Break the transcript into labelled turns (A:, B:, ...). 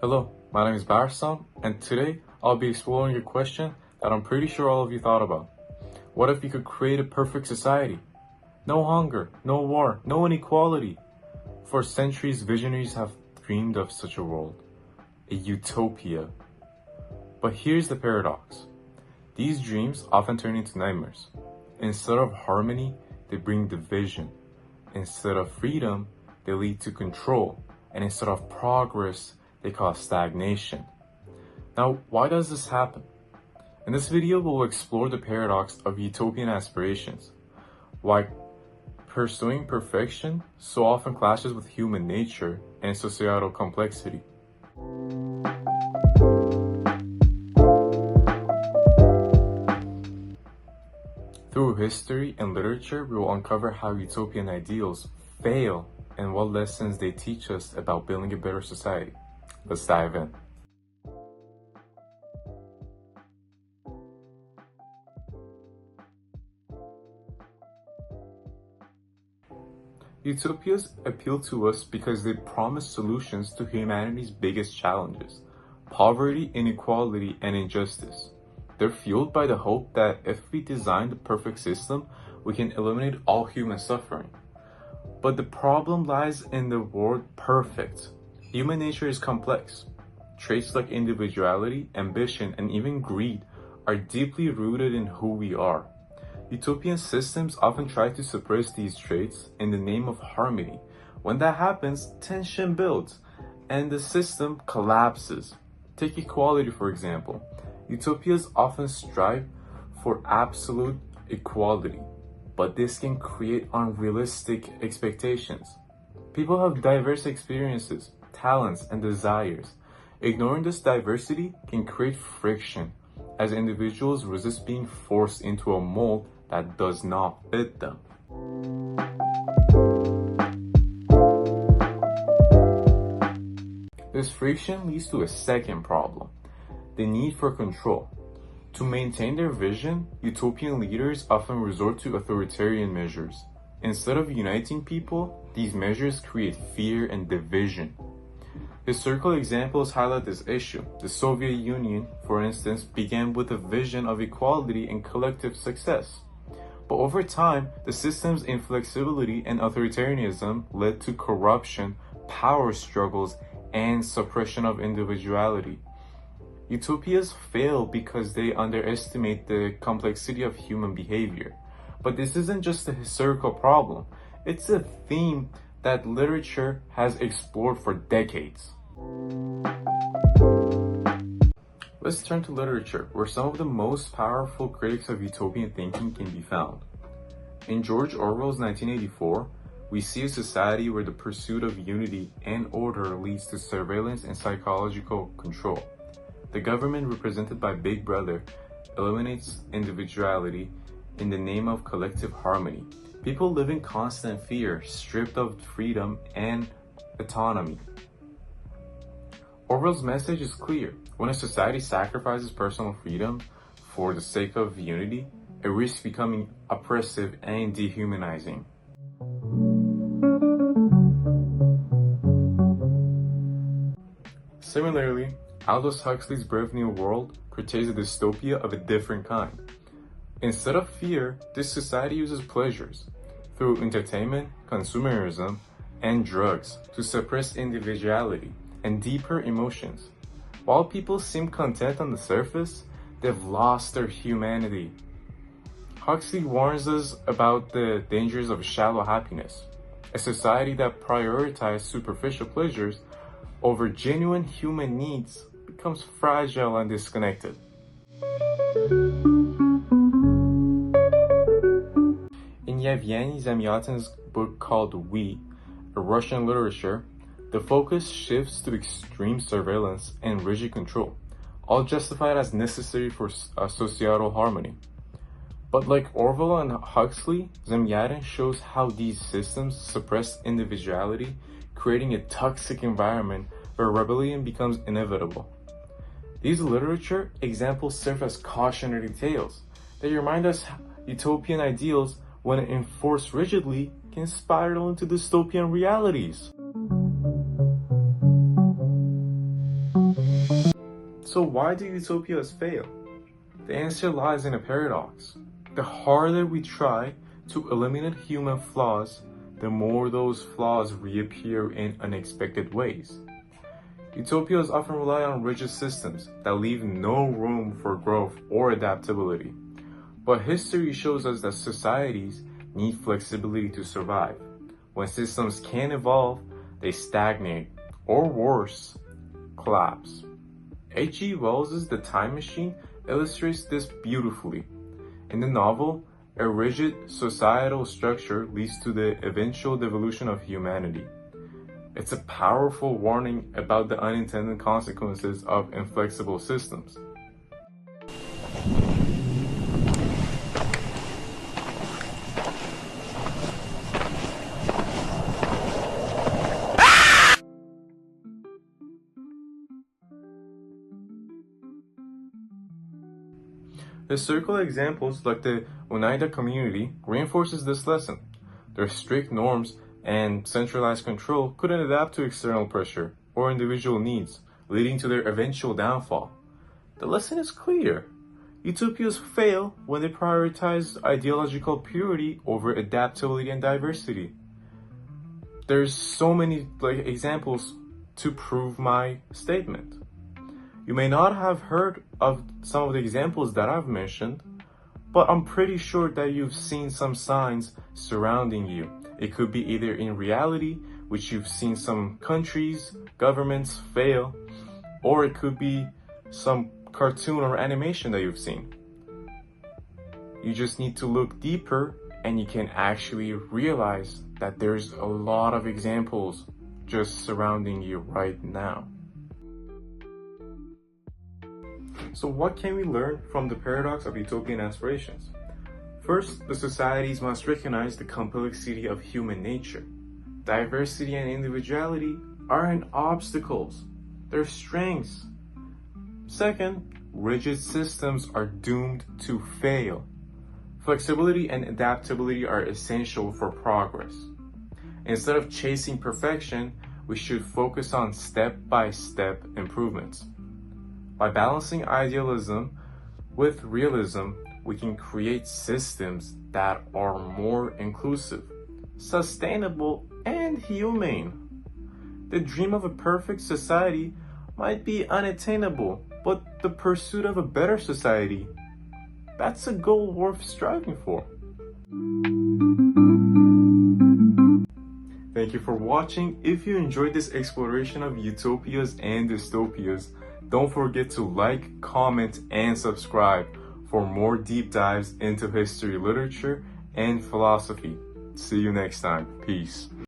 A: Hello, my name is Barsom, and today I'll be exploring a question that I'm pretty sure all of you thought about. What if we could create a perfect society? No hunger, no war, no inequality. For centuries, visionaries have dreamed of such a world, a utopia. But here's the paradox. These dreams often turn into nightmares. Instead of harmony, they bring division. Instead of freedom, they lead to control. And instead of progress, they cause stagnation. Now, why does this happen? In this video, we'll explore the paradox of utopian aspirations, why pursuing perfection so often clashes with human nature and societal complexity. Through history and literature, we will uncover how utopian ideals fail and what lessons they teach us about building a better society. Let's dive in. Utopias appeal to us because they promise solutions to humanity's biggest challenges: poverty, inequality, and injustice. They're fueled by the hope that if we design the perfect system, we can eliminate all human suffering. But the problem lies in the word perfect. Human nature is complex. Traits like individuality, ambition, and even greed are deeply rooted in who we are. Utopian systems often try to suppress these traits in the name of harmony. When that happens, tension builds, and the system collapses. Take equality, for example. Utopias often strive for absolute equality, but this can create unrealistic expectations. People have diverse experiences, talents, and desires. Ignoring this diversity can create friction, as individuals resist being forced into a mold that does not fit them. This friction leads to a second problem: the need for control. To maintain their vision, utopian leaders often resort to authoritarian measures. Instead of uniting people, these measures create fear and division. Historical examples highlight this issue. The Soviet Union, for instance, began with a vision of equality and collective success. But over time, the system's inflexibility and authoritarianism led to corruption, power struggles, and suppression of individuality. Utopias fail because they underestimate the complexity of human behavior. But this isn't just a historical problem, it's a theme that literature has explored for decades. Let's turn to literature, where some of the most powerful critics of utopian thinking can be found. In George Orwell's 1984, we see a society where the pursuit of unity and order leads to surveillance and psychological control. The government, represented by Big Brother, eliminates individuality in the name of collective harmony. People live in constant fear, stripped of freedom and autonomy. Orwell's message is clear. When a society sacrifices personal freedom for the sake of unity, it risks becoming oppressive and dehumanizing. Similarly, Aldous Huxley's Brave New World portrays a dystopia of a different kind. Instead of fear, this society uses pleasures through entertainment, consumerism, and drugs to suppress individuality and deeper emotions. While people seem content on the surface, they've lost their humanity. Huxley warns us about the dangers of shallow happiness. A society that prioritizes superficial pleasures over genuine human needs becomes fragile and disconnected. In Yevgeny Zamyatin's book called We, a Russian literature, the focus shifts to extreme surveillance and rigid control, all justified as necessary for societal harmony. But like Orwell and Huxley, Zamyatin shows how these systems suppress individuality, creating a toxic environment where rebellion becomes inevitable. These literature examples serve as cautionary tales. They remind us utopian ideals, when enforced rigidly, can spiral into dystopian realities. So why do utopias fail? The answer lies in a paradox. The harder we try to eliminate human flaws, the more those flaws reappear in unexpected ways. Utopias often rely on rigid systems that leave no room for growth or adaptability. But history shows us that societies need flexibility to survive. When systems can't evolve, they stagnate, or worse, collapse. H.G. Wells' The Time Machine illustrates this beautifully. In the novel, a rigid societal structure leads to the eventual devolution of humanity. It's a powerful warning about the unintended consequences of inflexible systems. Historical examples like the Oneida community reinforces this lesson. Their strict norms and centralized control couldn't adapt to external pressure or individual needs, leading to their eventual downfall. The lesson is clear. Utopias fail when they prioritize ideological purity over adaptability and diversity. There's so many examples to prove my statement. You may not have heard of some of the examples that I've mentioned, but I'm pretty sure that you've seen some signs surrounding you. It could be either in reality, which you've seen some countries, governments fail, or it could be some cartoon or animation that you've seen. You just need to look deeper and you can actually realize that there's a lot of examples just surrounding you right now. So what can we learn from the paradox of utopian aspirations? First, the societies must recognize the complexity of human nature. Diversity and individuality aren't obstacles, they're strengths. Second, rigid systems are doomed to fail. Flexibility and adaptability are essential for progress. Instead of chasing perfection, we should focus on step-by-step improvements. By balancing idealism with realism, we can create systems that are more inclusive, sustainable, and humane. The dream of a perfect society might be unattainable, but the pursuit of a better society, that's a goal worth striving for. Thank you for watching. If you enjoyed this exploration of utopias and dystopias, don't forget to like, comment, and subscribe for more deep dives into history, literature, and philosophy. See you next time. Peace.